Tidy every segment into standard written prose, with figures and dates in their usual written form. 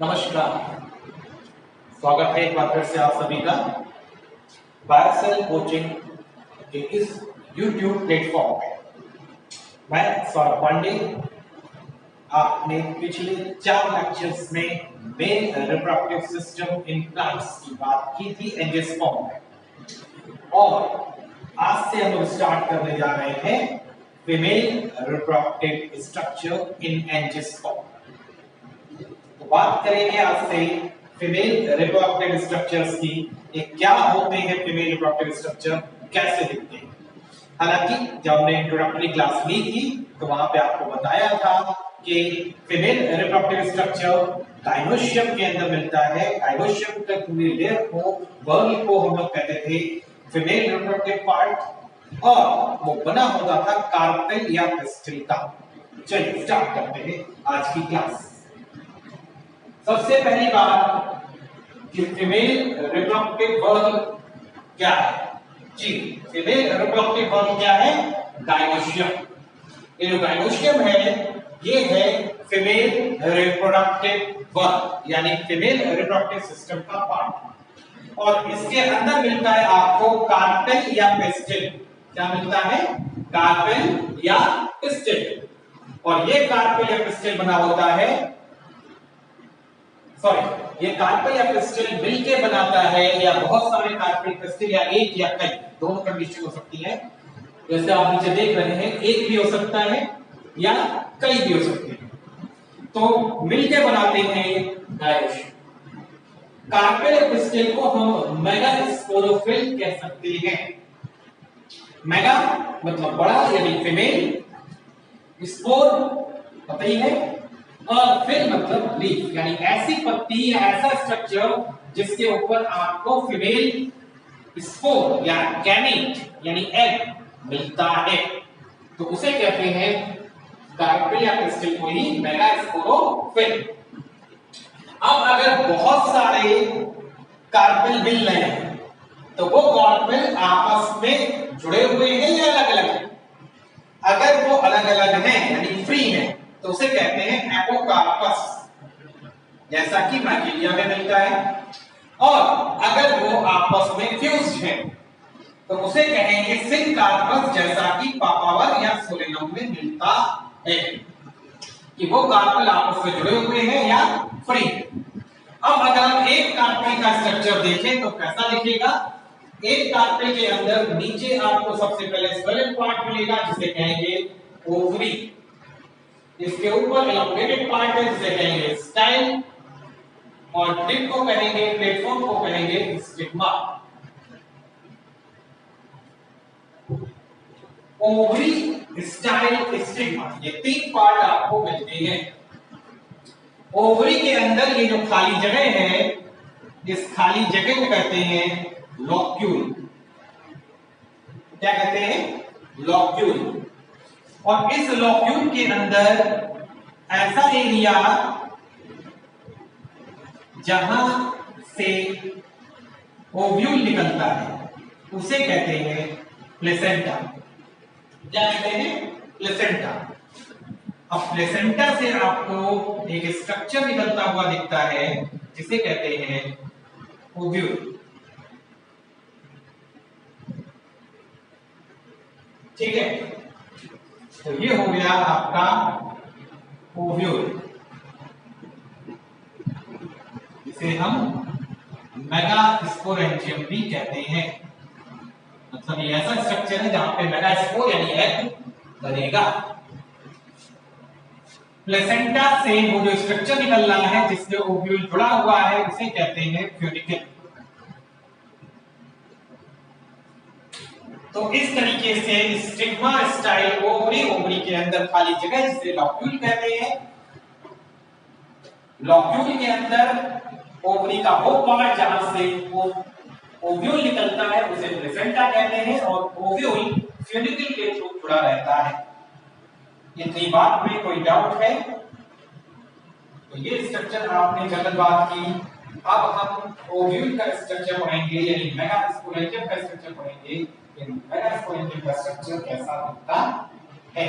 नमस्कार। स्वागत है एक बार फिर से आप सभी का बायोसेल कोचिंग के इस YouTube प्लेटफॉर्म पे। मैं सौरभ पांडे। आपने पिछले 4 लेक्चर्स में male reproductive system in plants की बात की थी एंजियोस्पर्म में, और आज से हम स्टार्ट करने जा रहे हैं female reproductive structure in angiosperm. तो बात करेंगे आज से फीमेल रिप्रोडक्टिव स्ट्रक्चर्स की, ये क्या होते हैं फीमेल रिप्रोडक्टिव स्ट्रक्चर, कैसे दिखते हैं। हालांकि जब हमने इंट्रोडक्टरी क्लास ली थी तो वहां पे आपको बताया था कि फीमेल रिप्रोडक्टिव स्ट्रक्चर गाइनोशियम के अंदर मिलता है। गाइनोशियम का पूरी लेयर को, वर्ल को हम लोग कहते थे फीमेल रिप्रोडक्टिव पार्ट, और वो बना होता था कार्पेल या पिस्टिल का। चलिए स्टार्ट करते हैं आज की क्लास। सबसे पहली बात कि फीमेल रिप्रोडक्टिव वर्ल क्या है। जी, फीमेल रिप्रोडक्टिव वर्ल क्या है? गाइनोशियम। ये जो गाइनोशियम है ये है फीमेल रिप्रोडक्टिव वर्ल, यानी फीमेल रिप्रोडक्टिव सिस्टम का पार्ट। और इसके अंदर मिलता है आपको कार्पेल या पिस्टिल। क्या मिलता है? कार्पेल या पिस्टिल। और ये कार्पेल या पिस्टिल बना होता है, ये कार्पेल या पिस्टिल मिलके बनाता है, या बहुत सारे कार्पेल पिस्टिल, या एक या कई, दोनों कंडीशन हो सकती है। जैसे आप नीचे देख रहे हैं, एक भी हो सकता है या कई भी हो सकते हैं, तो मिलके बनाते हैं गाइनोशियम। कार्पेल या पिस्टिल को हम मेगास्पोरोफिल कह सकते हैं। मेगा मतलब बड़ा यानी फीमेल, स्पोर पता ही है, और फिल मतलब लीफ यानी ऐसी पत्ती या ऐसा स्ट्रक्चर जिसके ऊपर आपको फीमेल स्पोर या गैमेट यानी एग मिलता है, तो उसे कहते हैं कार्पेल या पिस्टिल को ही मेगास्पोरोफिल। अब अगर बहुत सारे कार्पेल मिल रहे हैं तो वो कार्पेल आपस में जुड़े हुए हैं या अलग अलग हैं? अगर वो अलग अलग हैं यानी फ्री हैं तो उसे कहते हैं एपोकार्पस, जैसा कि मैकेलिया में मिलता है। और अगर वो आपस में फ्यूज्ड हैं तो उसे कहेंगे सिनकार्पस, जैसा कि पापावर या सोलेनम में मिलता है, कि वो कार्पेल आपस में जुड़े हुए हैं या फ्री। अब अगर हम एक कार्पेल का स्ट्रक्चर देखें तो कैसा दिखेगा? एक कार्पेल के अंदर नीचे आपको सबसे पहले स्वेलन पार्ट मिलेगा जिसे कहेंगे ओवरी। इसके ऊपर एलोंगेटेड पार्ट है जिसे कहेंगे स्टाइल, और टिप को कहेंगे, प्लेटफॉर्म को कहेंगे स्टिग्मा। ओवरी, स्टाइल, स्टिग्मा, ये 3 पार्ट आपको मिलते हैं। ओवरी के अंदर ये जो खाली जगह है, इस खाली जगह को कहते हैं लॉक्यूल। क्या कहते हैं? लॉक्यूल। और इस लॉक्यूल के अंदर ऐसा एरिया जहां से ओव्यूल निकलता है उसे कहते हैं प्लेसेंटा। क्या कहते हैं? प्लेसेंटा। अब प्लेसेंटा से आपको एक स्ट्रक्चर निकलता हुआ दिखता है जिसे कहते हैं ओव्यूल। ठीक है, तो ये हो गया आपका ओव्यूल, इसे हम मेगास्पोरेंजियम भी कहते हैं। मतलब ये ऐसा स्ट्रक्चर है जहां पे मेगास्पोर यानी एग बनेगा। प्लेसेंटा से वो जो स्ट्रक्चर निकल रहा है जिससे ओव्यूल जुड़ा हुआ है उसे कहते हैं फ्यूनिकल। तो इस तरीके से स्टिग्मा स्टाइल ओवरी, ओवरी के अंदर खाली जगह जिसे लॉक्यूल कहते हैं, लॉक्यूल के अंदर ओवरी का वो पार्ट जहां से वो ओव्यूल निकलता है उसे प्लेसेंटा कहते हैं, और ओव्यूल फ्यूनिकल के थ्रू जुड़ा रहता है। इतनी बात में कोई डाउट है? तो ये स्ट्रक्चर आपने जनरल बात की। अब हम ओव्यूल का स्ट्रक्चर पढ़ेंगे, यानी मेगास्पोरेंजियम का स्ट्रक्चर पढ़ेंगे। मेगास्पोरेंजियम का स्ट्रक्चर कैसा दिखता है?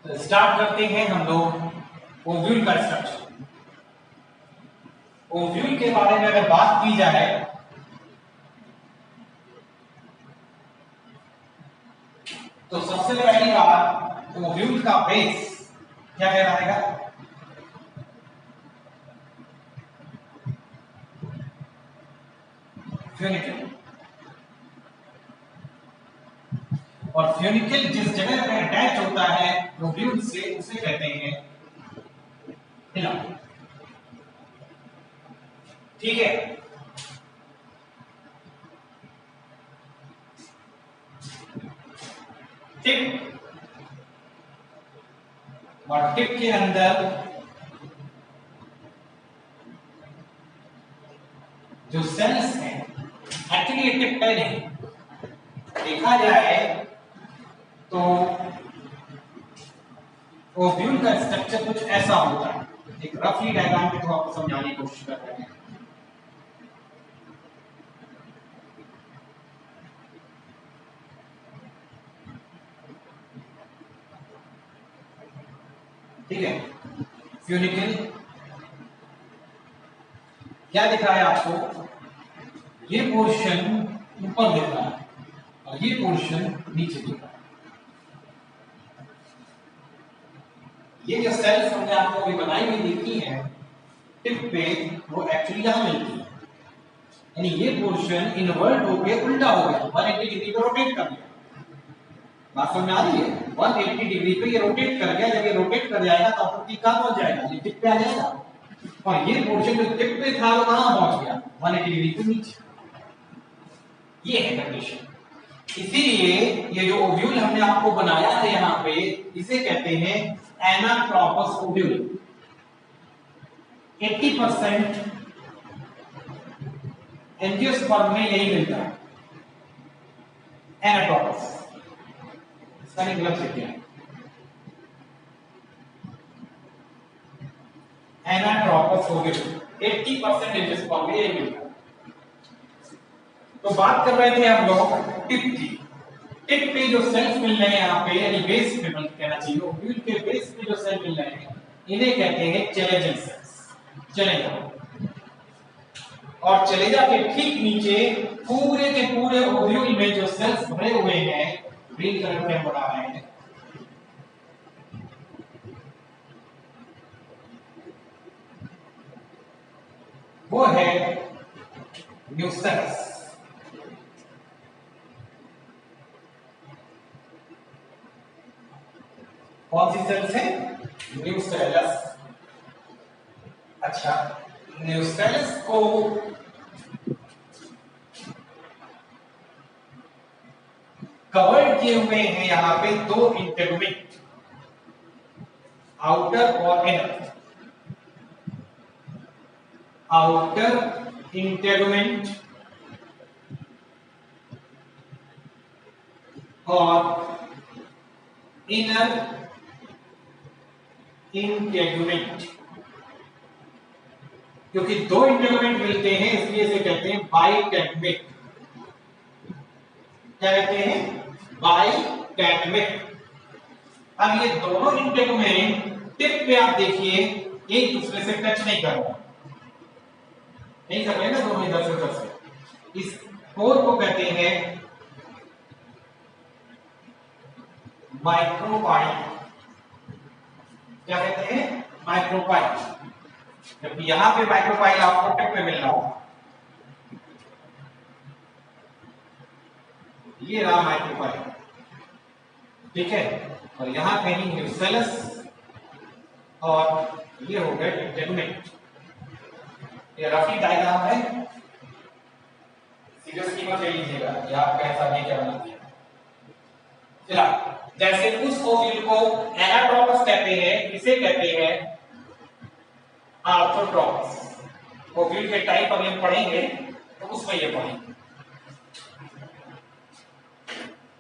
तो स्टार्ट करते हैं हम लोग ओव्यूल का स्ट्रक्चर। ओव्यूल के बारे में अगर बात की जाए तो सबसे पहली बात ओव्यूल का बेस क्या कहलाएगा? फ्यूनिकल। और फ्यूनिकल जिस जगह पे अटैच होता है ओव्यूल से उसे कहते हैं फिलामेंट। ठीक है, टिप, और टिप के अंदर जो सेल्स हैं, एक्चुअली ये टिप है नहीं, देखा जाए तो ओव्यूल का स्ट्रक्चर कुछ ऐसा होता है। एक रफली डायग्राम में तो आपको समझाने की कोशिश कर रहे हैं। ठीक है, फ्यूनिकल क्या दिख रहा है आपको? ये पोर्शन ऊपर दिख रहा है और ये पोर्शन नीचे दिख रहा है। ये जो सेल्स हमने आपको अभी बनाई हुई देखी है टिप पे, वो एक्चुअली यहां मिलती है, यानी ये पोर्शन इनवर्ट होके उल्टा हो गया, 180 डिग्री पे रोटेट कर गया। बात समझ में आ रही है? 180 डिग्री पे ये रोटेट कर गया। जब ये रोटेट कर जाएगा तो आकृति कहां पहुंच जाएगा? ये टिप पे आ जाएगा, और ये पोर्शन जो टिप पे था वो कहां पहुंच गया? 180 डिग्री पे नीचे। ये है कंडीशन। इसीलिए ये जो ओव्यूल हमने आपको बनाया है यहाँ पे, इसे कहते हैं एनाट्रोपस ओव्यूल। 80% एंजियोस्पर्म में यही मिलता है, एनाट्रोपस। इसका निकला से क्या? एनाट्रोपस ओव्यूल 80% एंजियोस्पर्म में यही मिलता है। तो बात कर रहे थे हम लोग टिप की। टिप पे जो सेल्स मिल रहे हैं यहाँ पे, यानी बेस पे कहना चाहिए, ओव्यूल के बेस पे जो सेल मिल रहे हैं इन्हें कहते हैं चलेजन सेल्स, चलेजा। और चलेजा के ठीक नीचे पूरे के पूरे ओव्यूल में जो सेल्स भरे हुए हैं, ग्रीन कलर में हम बता रहे हैं, वो है न्यूसेल्स। कौन सी सेल्स है? न्यूसेलस। अच्छा, न्यूसेलस को कवर्ड किए हुए हैं यहां पे दो इंटेगुमेंट, आउटर और इनर। आउटर इंटेगुमेंट और इनर इंटेगुमेंट। क्योंकि दो इंटेगुमेंट मिलते हैं इसलिए इसे कहते हैं बाइटेगमेंट। क्या कहते हैं? बाइटेगमेंट। अब ये दोनों इंटेगुमेंट टिप पे आप देखिए एक दूसरे से टच नहीं कर रहे, नहीं कर रहे ना, दोनों इधर से उधर से। इस कोर को कहते हैं माइक्रोपाइल। क्या कहते हैं? माइक्रोपाइल। जबकि यहां पे माइक्रोपाइल आपको टिप में मिल रहा होगा, ये रहा माइक्रोपाइल, ठीक है। और यहां कहीं न्यूसेलस और ये हो गए इंटेगुमेंट। ये रफी डायग्राम है, सीरियसली मत ले लीजिएगा कि आप कैसा ये क्या बना दिया। फिलहाल जैसे उस ओव्यूल को एनाट्रोपस कहते हैं, इसे कहते हैं आर्थोट्रोपस। ओव्यूल के टाइप अभी हम पढ़ेंगे तो उसमें ये पढ़ेंगे।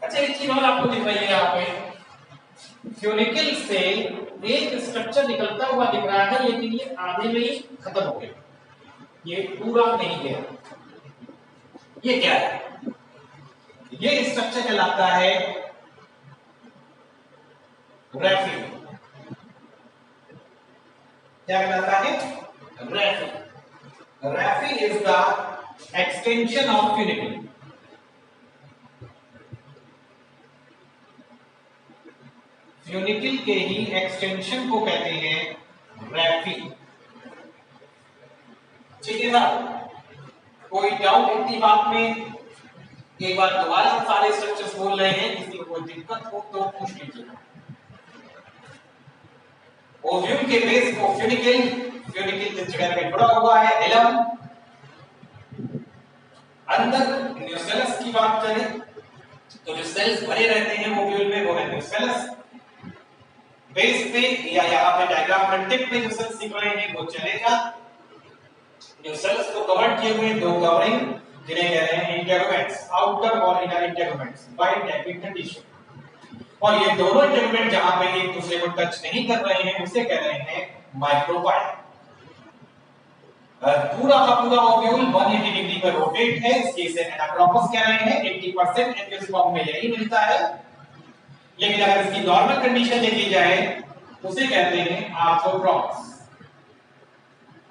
अच्छा, एक चीज और आपको दिख रही है यहाँ पे, फ्यूनिकल से एक स्ट्रक्चर निकलता हुआ दिख रहा है, लेकिन ये आधे में ही खत्म हो गया, ये पूरा नहीं गया। ये क्या है? ये स्ट्रक्चर कहलाता है रेफिन। क्या कहलाता है? Raphe. Raphe is the extension of funicle. Funicle के ही एक्सटेंशन को कहते हैं रैफी। ठीक है साहब, कोई डाउट इतनी बात में? एक बार दोबारा हम सारे स्ट्रक्चर्स बोल रहे हैं, किसी को कोई दिक्कत हो तो पूछ लीजिएगा। ओव्यूल के बेस को फ्यूनिकल, फ्यूनिकल इस जगह पे जुड़ा हुआ है एलम। अंदर न्यूसेलस की बात करें तो जो सेल्स भरे रहते हैं ओव्यूल में वो है न्यूसेलस। बेस पे या यहाँ पे डायग्राम में टिप पे जो सेल्स दिख रहे हैं वो चलेगा। न्यूसेलस को कवर किए हुए दो कवरिंग जिन्हें कह रहे हैं इंटेगुमेंट्स, आउटर और inner integuments bye tapping condition. और ये दोनों इंटेगुमेंट जहां पे एक दूसरे को टच नहीं कर रहे हैं उसे कह रहे हैं माइक्रोपाइल। पूरा का पूरा ओव्यूल 180 डिग्री पर रोटेट है, इसके इसे एनाक्रोपस कह रहे हैं। 80% एंजियोस्पर्म में यही मिलता है। लेकिन अगर इसकी नॉर्मल कंडीशन देखी जाए उसे कहते हैं आर्थ्रोट्रॉपस।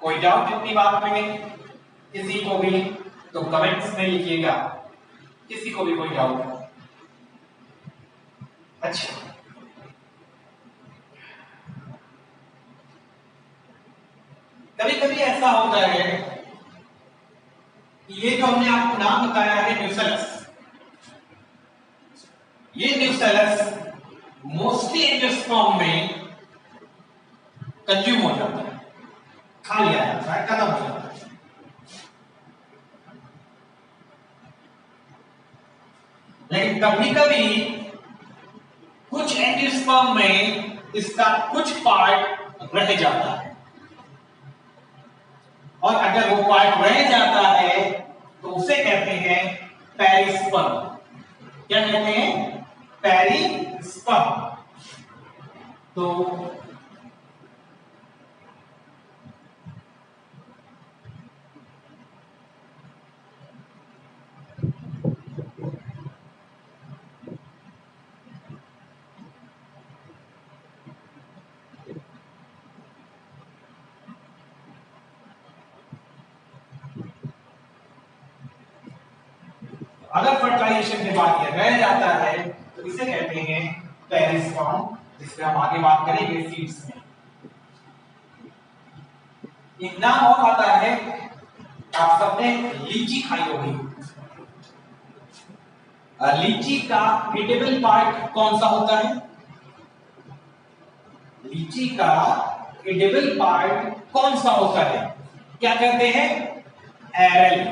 कोई डाउट इतनी बात में किसी को भी तो कमेंट्स में लिखिएगा, किसी को भी कोई डाउट है? अच्छा, कभी कभी ऐसा होता है कि ये जो हमने आपको नाम बताया है न्यूसेलस, ये न्यूसेलस मोस्टली एंजियोस्पर्म में कंज्यूम हो जाता है, खा लिया जाता है, खत्म हो जाता है। लेकिन कभी कभी कुछ एंजियोस्पर्म में इसका कुछ पार्ट रह जाता है, और अगर वो पार्ट रह जाता है तो उसे कहते हैं पेरिस्पर्म। क्या कहते हैं? पेरिस्पर्म। तो अगर फर्टिलाइजेशन के बाद ये रह जाता है तो इसे कहते हैं पेरिस्पर्म, जिसपे हम आगे बात करेंगे सीड्स में। एक नाम और आता है, आप सबने लीची खाई होगी। लीची का एडिबल पार्ट कौन सा होता है? लीची का एडिबल पार्ट कौन सा होता है? क्या कहते हैं? एरल।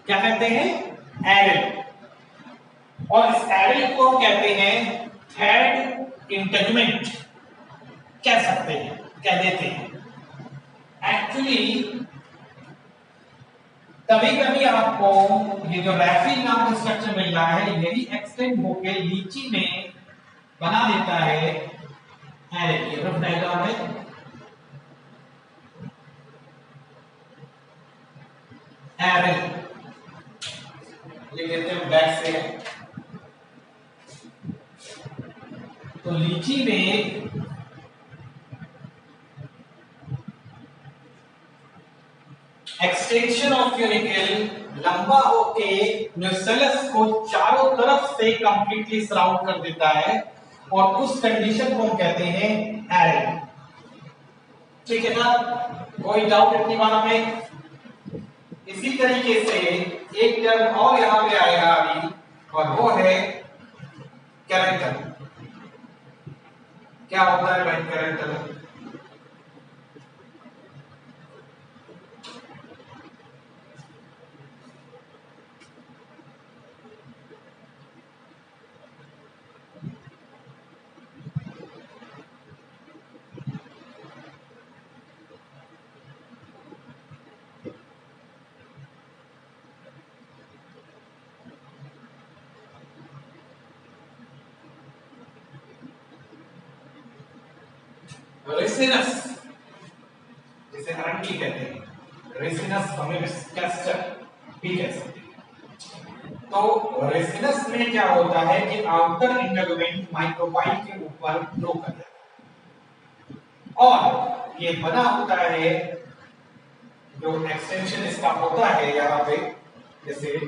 क्या कहते हैं? एरल। और इस एरल को कहते हैं थर्ड इंटेगुमेंट, कह सकते हैं, कह देते हैं। एक्चुअली कभी कभी आपको ये जो रैफी नाम का स्ट्रक्चर मिल रहा है यही एक्सटेंड होकर लीची में बना देता है एरल। ये रफ डायग्राम है। एरल लिख देते हैं बैक से। तो लीची में एक्सटेंशन ऑफ फ्यूनिकल लंबा होके न्यूसेलस को चारों तरफ से कंप्लीटली सराउंड कर देता है, और उस कंडीशन को हम कहते हैं एरल। ठीक है ना? कोई डाउट इतनी बात में? इसी तरीके से एक टर्म और यहां पे आएगा अभी, और वो है कैरेक्टर। क्या होता है भाई कैरेक्टर? रेसिनस, जिसे अरंडी कहते हैं, रेसिनस फंगस कैस्टर भी कह सकते हैं। तो रेसिनस में क्या होता है कि आउटर इंटेगुमेंट माइक्रोपाइल के ऊपर ग्रो कर जाता है, और ये बना होता है, जो एक्सटेंशन इसका होता है यहाँ पे, जैसे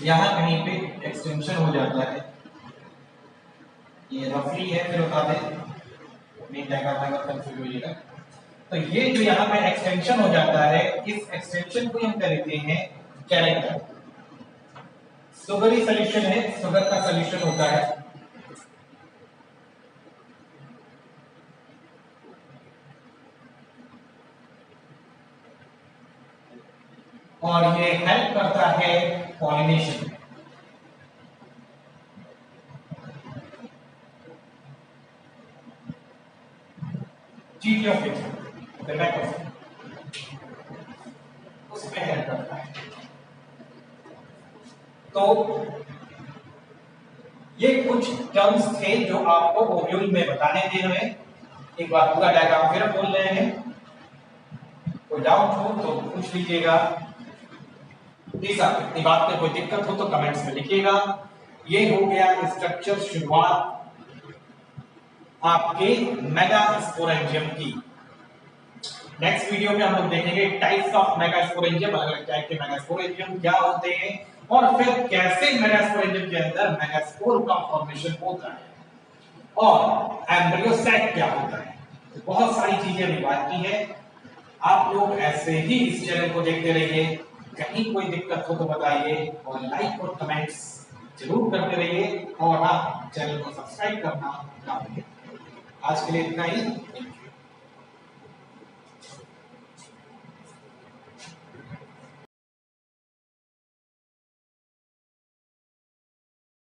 यहाँ कहीं पे एक्सटेंशन हो जाता है, ये रफली है, फिर बता दें नहीं डायग्राम में कंफ्यूज होइएगा। तो ये जो यहाँ पे एक्सटेंशन हो जाता है, इस एक्सटेंशन को हम कहते हैं कैरेक्टर। शुगरी सॉल्यूशन है, शुगर का सॉल्यूशन होता है, और ये हेल्प करता है पॉलिनेशन में। चीटियों के उसमें हेल्प करता है। तो ये कुछ टर्म्स थे जो आपको मॉड्यूल में बताने दे रहे हैं। एक बार पूरा डायग्राम फिर बोल रहे हैं, कोई डाउट हो तो पूछ लीजिएगा, इतनी बात में कोई दिक्कत हो तो कमेंट्स में लिखिएगा। ये हो गया स्ट्रक्चर शुरुआत आपके मेगास्पोरेंजियम की। नेक्स्ट वीडियो में हम लोग देखेंगे टाइप्स ऑफ मेगास्पोरेंजियम, अलग-अलग टाइप के मेगास्पोरेंजियम क्या होते हैं, और फिर कैसे मेगास्पोरेंजियम के अंदर मेगास्पोर का फॉर्मेशन होता है, और एम्ब्रियो सैक क्या होता है। तो बहुत सारी चीजें अभी बाकी है। आप लोग ऐसे ही इस चैनल को देखते रहिए, कहीं कोई दिक्कत हो तो बताइए, और लाइक और कमेंट्स जरूर करते रहिए, और आप चैनल को सब्सक्राइब करना ना भूलें। आज के लिए इतना ही।